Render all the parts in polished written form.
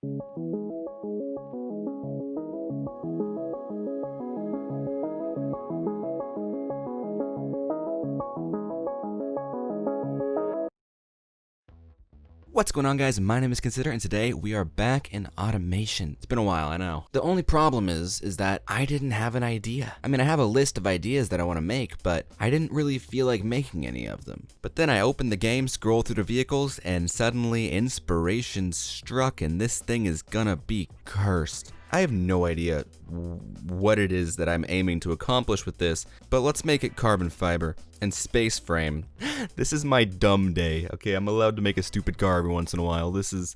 What's going on, guys? My name is Consider, and today we are back in automation. It's been a while, I know. The only problem is that I didn't have an idea. I mean, I have a list of ideas that I want to make, but I didn't really feel like making any of them. But then I opened the game, scrolled through the vehicles, and suddenly inspiration struck, and this thing is gonna be cursed. I have no idea what it is that I'm aiming to accomplish with this, but let's make it carbon fiber and space frame. This is my dumb day, okay? I'm allowed to make a stupid car every once in a while. This is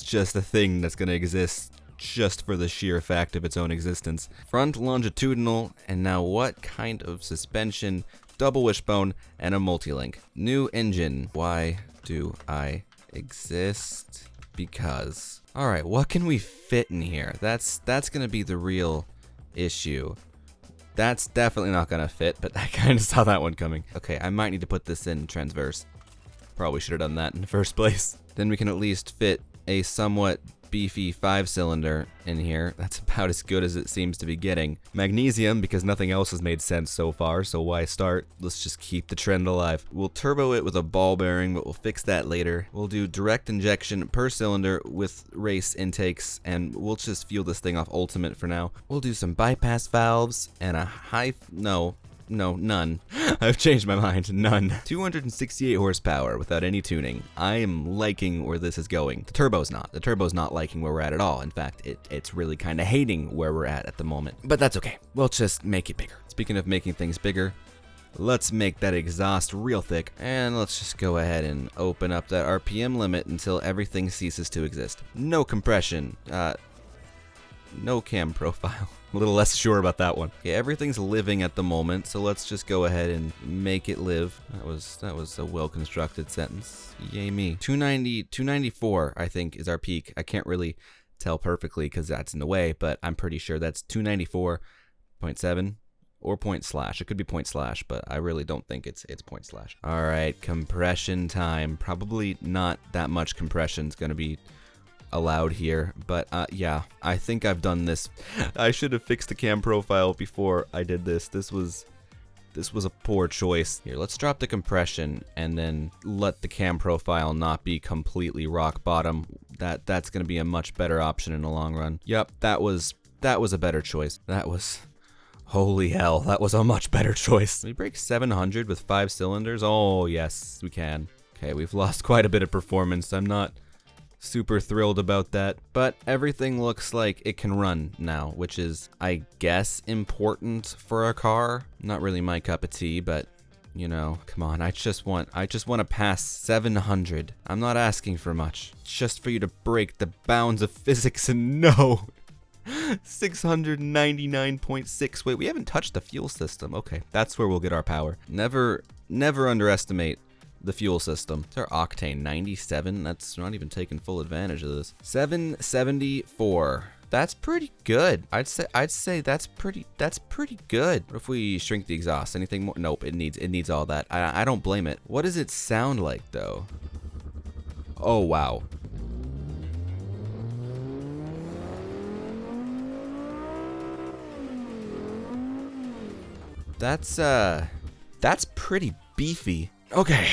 just a thing that's gonna exist just for the sheer fact of its own existence. Front longitudinal, and now what kind of suspension? Double wishbone and a multi-link. New engine. Why do I exist? Because. Alright, what can we fit in here? That's gonna be the real issue. That's definitely not gonna fit, but I kinda saw that one coming. Okay, I might need to put this in transverse. Probably should have done that in the first place. Then we can at least fit a somewhat beefy 5-cylinder in here. That's about as good as it seems to be getting. Magnesium, because nothing else has made sense so far, so why start? Let's just keep the trend alive. We'll turbo it with a ball bearing, but we'll fix that later. We'll do direct injection per cylinder with race intakes, and we'll just fuel this thing off ultimate for now. We'll do some bypass valves and a none. I've changed my mind. None. 268 horsepower without any tuning. I am liking where this is going. The turbo's not. The turbo's not liking where we're at all. In fact, it's really kind of hating where we're at the moment. But that's okay. We'll just make it bigger. Speaking of making things bigger, let's make that exhaust real thick. And let's just go ahead and open up that RPM limit until everything ceases to exist. No compression. No cam profile. I'm a little less sure about that one. Okay, everything's living at the moment, so let's just go ahead and make it live. That was a well-constructed sentence. Yay me. 294, I think, is our peak. I can't really tell perfectly because that's in the way, but I'm pretty sure that's 294.7 or point slash. It could be point slash, but I really don't think it's point slash. All right, compression time. Probably not that much compression is going to be allowed here, but yeah, I think I've done this. I should have fixed the cam profile before I did this. This was a poor choice. Here, let's drop the compression and then let the cam profile not be completely rock bottom. That's gonna be a much better option in the long run. Yep, that was a better choice. Holy hell, that was a much better choice. Can we break 700 with 5 cylinders? Oh yes, we can. Okay, we've lost quite a bit of performance. I'm not super thrilled about that, but everything looks like it can run now, which is, I guess, important for a car. Not really my cup of tea, but you know, come on, I just want to pass 700. I'm not asking for much, just for you to break the bounds of physics and no. 699.6. Wait, we haven't touched the fuel system. Okay, that's where we'll get our power. Never underestimate the fuel system. It's our octane 97. That's not even taking full advantage of this. 774. That's pretty good. I'd say that's pretty good. What if we shrink the exhaust? Anything more? Nope, it needs all that. I don't blame it. What does it sound like though? Oh wow. That's pretty beefy. Okay,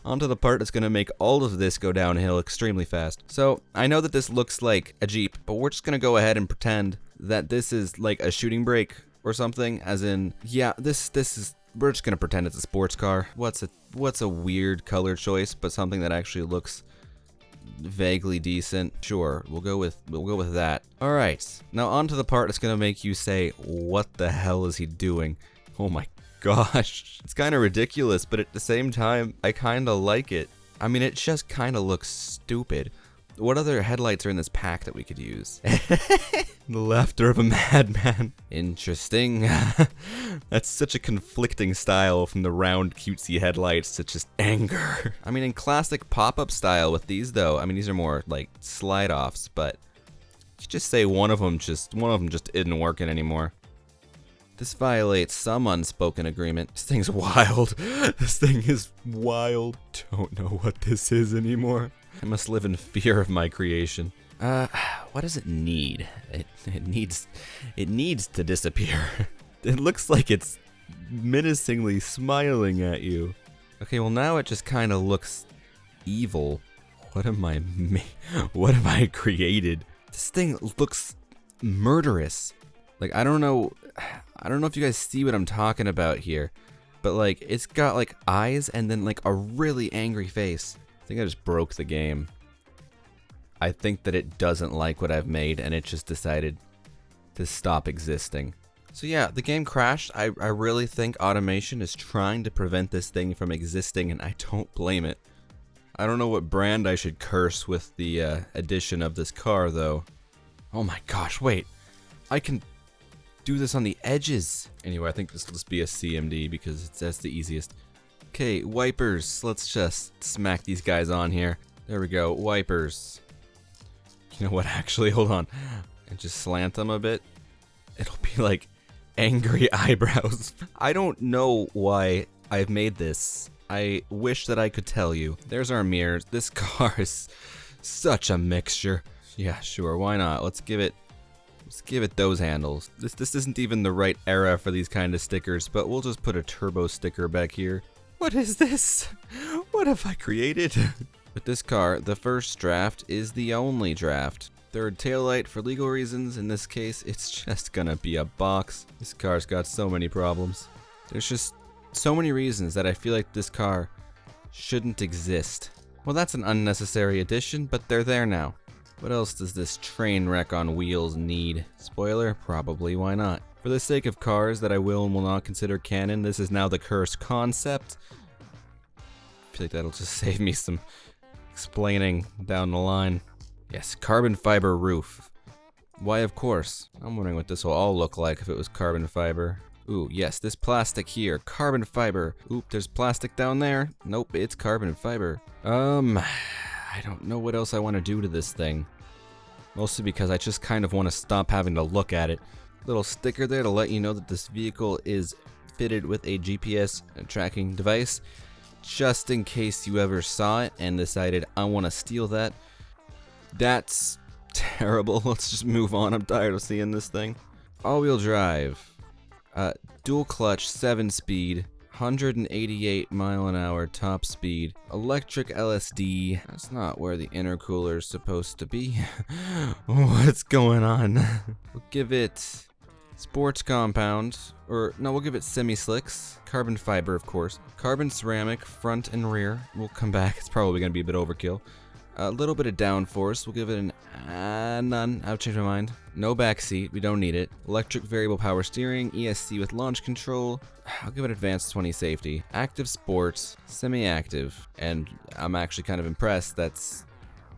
onto the part that's gonna make all of this go downhill extremely fast. So, I know that this looks like a Jeep, but we're just gonna go ahead and pretend that this is like a shooting brake or something, as in, yeah, we're just gonna pretend it's a sports car. What's a weird color choice, but something that actually looks vaguely decent? Sure, we'll go with that. All right, now onto the part that's gonna make you say, what the hell is he doing? Oh my gosh, it's kind of ridiculous, but at the same time, I kind of like it. I mean, it just kind of looks stupid. What other headlights are in this pack that we could use? The laughter of a madman. Interesting. That's such a conflicting style, from the round cutesy headlights to just anger. I mean, in classic pop-up style with these though, I mean, these are more like slide-offs, but you just say one of them just isn't working anymore. This violates some unspoken agreement. This thing's wild. This thing is wild. Don't know what this is anymore. I must live in fear of my creation. What does it need? It needs to disappear. It looks like it's menacingly smiling at you. Okay, well now it just kind of looks evil. What have I created? This thing looks murderous. Like, I don't know if you guys see what I'm talking about here, but like, it's got like eyes and then like a really angry face. I think I just broke the game. I think that it doesn't like what I've made and it just decided to stop existing. So yeah, the game crashed. I really think automation is trying to prevent this thing from existing, and I don't blame it. I don't know what brand I should curse with the addition of this car, though. Oh my gosh, wait. I can do this on the edges. Anyway, I think this will just be a CMD because that's the easiest. Okay, wipers. Let's just smack these guys on here. There we go, wipers. You know what, actually, hold on. And just slant them a bit. It'll be like angry eyebrows. I don't know why I've made this. I wish that I could tell you. There's our mirrors. This car is such a mixture. Yeah, sure, why not? Let's give it those handles. This isn't even the right era for these kind of stickers, but we'll just put a turbo sticker back here. What is this? What have I created? With this car, the first draft is the only draft. Third taillight for legal reasons. In this case, it's just gonna be a box. This car's got so many problems. There's just so many reasons that I feel like this car shouldn't exist. Well, that's an unnecessary addition, but they're there now. What else does this train wreck on wheels need? Spoiler? Probably, why not? For the sake of cars that I will and will not consider canon, this is now the Curse Concept. I feel like that'll just save me some explaining down the line. Yes, carbon fiber roof. Why, of course. I'm wondering what this will all look like if it was carbon fiber. Ooh, yes, this plastic here, carbon fiber. Oop, there's plastic down there. Nope, it's carbon fiber. I don't know what else I want to do to this thing. Mostly because I just kind of want to stop having to look at it. Little sticker there to let you know that this vehicle is fitted with a GPS tracking device. Just in case you ever saw it and decided, I want to steal that. That's terrible. Let's just move on. I'm tired of seeing this thing. All-wheel drive. Dual clutch, 7-speed. 188 mile an hour top speed. Electric LSD. That's not where the intercooler is supposed to be. What's going on? We'll give it sports compound, or no, we'll give it semi-slicks. Carbon fiber, of course. Carbon ceramic, front and rear. We'll come back. It's probably going to be a bit overkill. A little bit of downforce. We'll give it an none. I've changed my mind. No backseat. We don't need it. Electric variable power steering. ESC with launch control. I'll give it advanced 20 safety. Active sports. Semi-active. And I'm actually kind of impressed. That's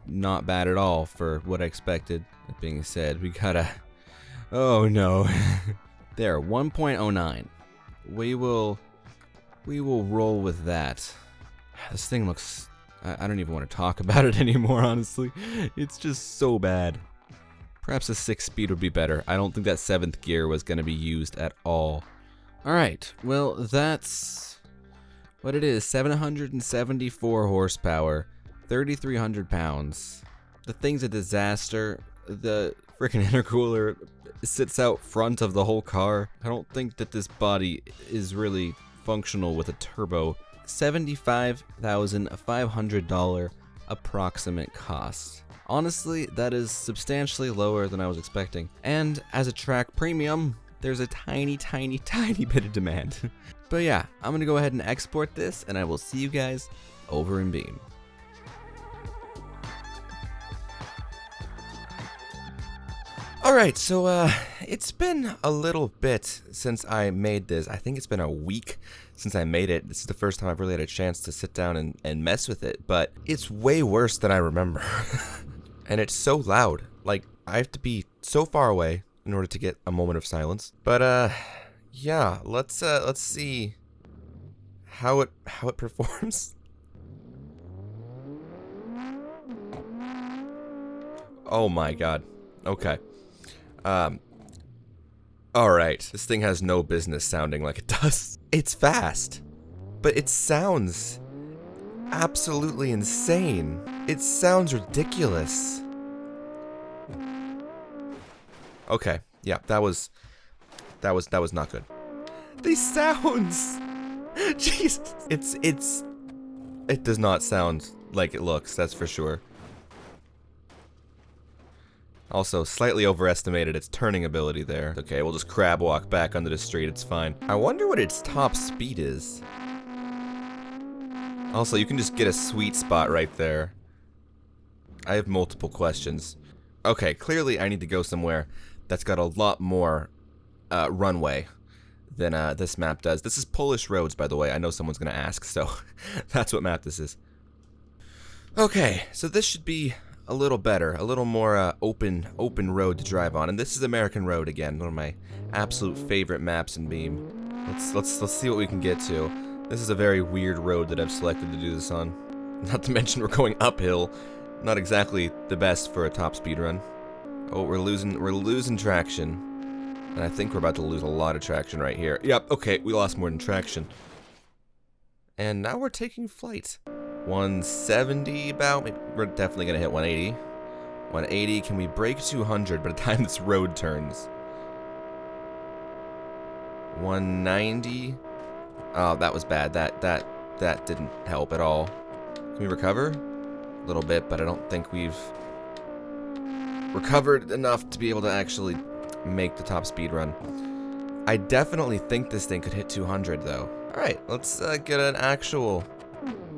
not bad at all for what I expected. That being said, we gotta... Oh no. There, 1.09. We will roll with that. This thing looks... I don't even want to talk about it anymore, honestly. It's just so bad. Perhaps a 6-speed would be better. I don't think that 7th gear was going to be used at all. Alright, well, that's what it is. 774 horsepower, 3,300 pounds. The thing's a disaster. The freaking intercooler sits out front of the whole car. I don't think that this body is really functional with a turbo. $75,500 approximate cost. Honestly, that is substantially lower than I was expecting. And as a track premium, there's a tiny bit of demand. But yeah, I'm gonna go ahead and export this, and I will see you guys over in Beam. Alright, so it's been a little bit since I made this. I think it's been a week since I made it. This is the first time I've really had a chance to sit down and mess with it, but it's way worse than I remember. And it's so loud. Like, I have to be so far away in order to get a moment of silence. But yeah, let's see how it performs. Oh my god. Okay. Alright, this thing has no business sounding like it does. It's fast, but it sounds absolutely insane. It sounds ridiculous. Okay, yeah, that was not good. These sounds. Jesus. It does not sound like it looks, that's for sure. Also, slightly overestimated its turning ability there. Okay, we'll just crab walk back onto the street, it's fine. I wonder what its top speed is. Also, you can just get a sweet spot right there. I have multiple questions. Okay, clearly I need to go somewhere that's got a lot more runway than this map does. This is Polish roads, by the way. I know someone's gonna ask, so that's what map this is. Okay, so this should be a little better, a little more open road to drive on. And this is American Road again, one of my absolute favorite maps in Beam. Let's see what we can get to. This is a very weird road that I've selected to do this on. Not to mention we're going uphill. Not exactly the best for a top speed run. Oh, we're losing traction. And I think we're about to lose a lot of traction right here. Yep, okay, we lost more than traction. And now we're taking flight. 170 about, maybe we're definitely gonna hit 180. 180, can we break 200 by the time this road turns? 190. Oh, that was bad. That didn't help at all. Can we recover? A little bit, but I don't think we've recovered enough to be able to actually make the top speed run. I definitely think this thing could hit 200 though. Alright, let's get an actual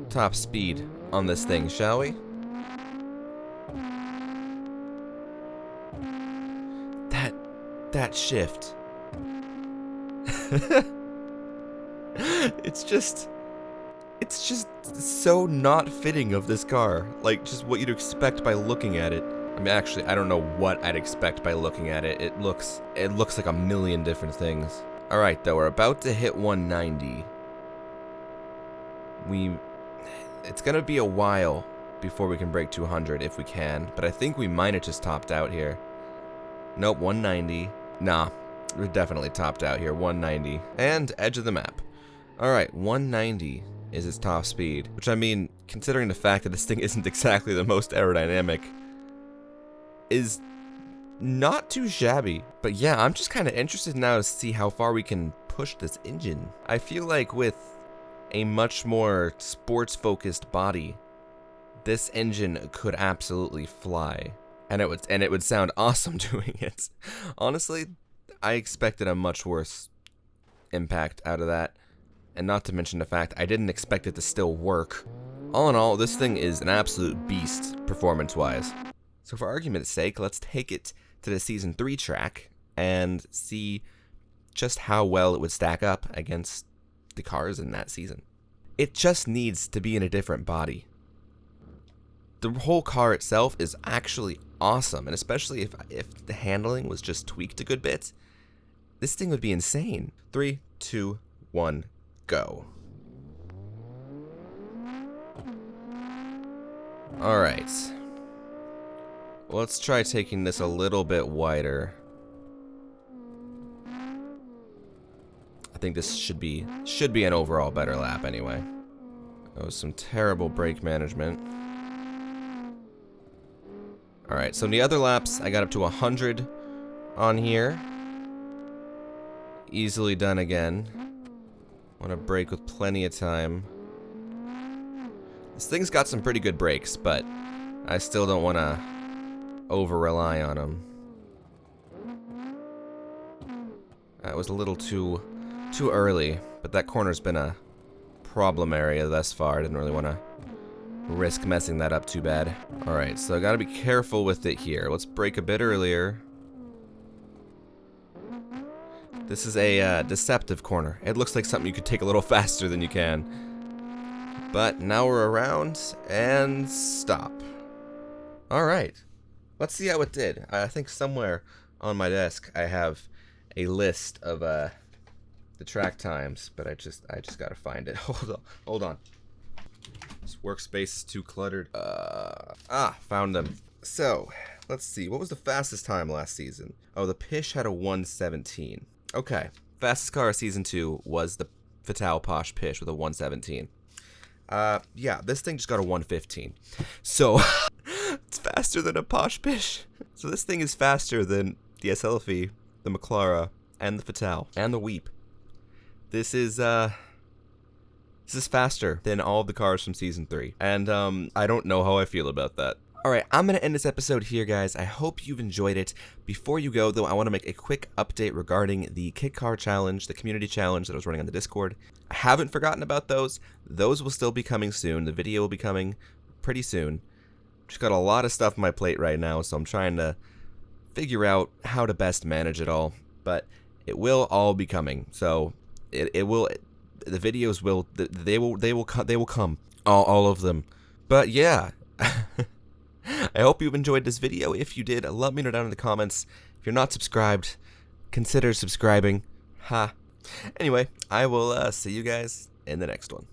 top speed on this thing, shall we? That shift. It's just so not fitting of this car. Like, just what you'd expect by looking at it. I mean, actually, I don't know what I'd expect by looking at it. It looks like a million different things. Alright, though, we're about to hit 190. It's gonna be a while before we can break 200 if we can, but I think we might have just topped out here. Nope, 190. Nah, we're definitely topped out here, 190. And edge of the map. Alright, 190 is its top speed, which, I mean, considering the fact that this thing isn't exactly the most aerodynamic, is not too shabby. But yeah, I'm just kind of interested now to see how far we can push this engine. I feel like with a much more sports-focused body, this engine could absolutely fly, and it would sound awesome doing it. Honestly, I expected a much worse impact out of that, and not to mention the fact I didn't expect it to still work. All in all, this thing is an absolute beast performance-wise. So for argument's sake, let's take it to the Season 3 track and see just how well it would stack up against the cars in that season. It just needs to be in a different body. The whole car itself is actually awesome, and especially if the handling was just tweaked a good bit, this thing would be insane. 3, 2, 1, go. Alright. Let's try taking this a little bit wider. I think this should be an overall better lap anyway. That was some terrible brake management. Alright, so in the other laps, I got up to 100 on here. Easily done again. Want to brake with plenty of time. This thing's got some pretty good brakes, but I still don't want to over-rely on them. That was a little too early, but that corner's been a problem area thus far. I didn't really want to risk messing that up too bad. Alright, so I gotta be careful with it here. Let's brake a bit earlier. This is a deceptive corner. It looks like something you could take a little faster than you can. But now we're around and stop. Alright, let's see how it did. I think somewhere on my desk I have a list of the track times, but I just gotta find it. Hold on. This workspace is too cluttered. Found them. So, let's see. What was the fastest time last season? Oh, the Pish had a 117. Okay. Fastest car of season 2 was the Fatal Posh Pish with a 117. Yeah, this thing just got a 115. So, it's faster than a Posh Bish. So this thing is faster than the SLFE, the Maclara, and the Fatale, and the Weep. This is faster than all of the cars from Season 3. And, I don't know how I feel about that. Alright, I'm going to end this episode here, guys. I hope you've enjoyed it. Before you go, though, I want to make a quick update regarding the Kit Car Challenge, the community challenge that I was running on the Discord. I haven't forgotten about those. Those will still be coming soon. The video will be coming pretty soon. Just got a lot of stuff on my plate right now, so I'm trying to figure out how to best manage it all. But it will all be coming. So it will. The videos will. They will come. All of them. But yeah. I hope you've enjoyed this video. If you did, let me know down in the comments. If you're not subscribed, consider subscribing. Ha. Anyway, I will see you guys in the next one.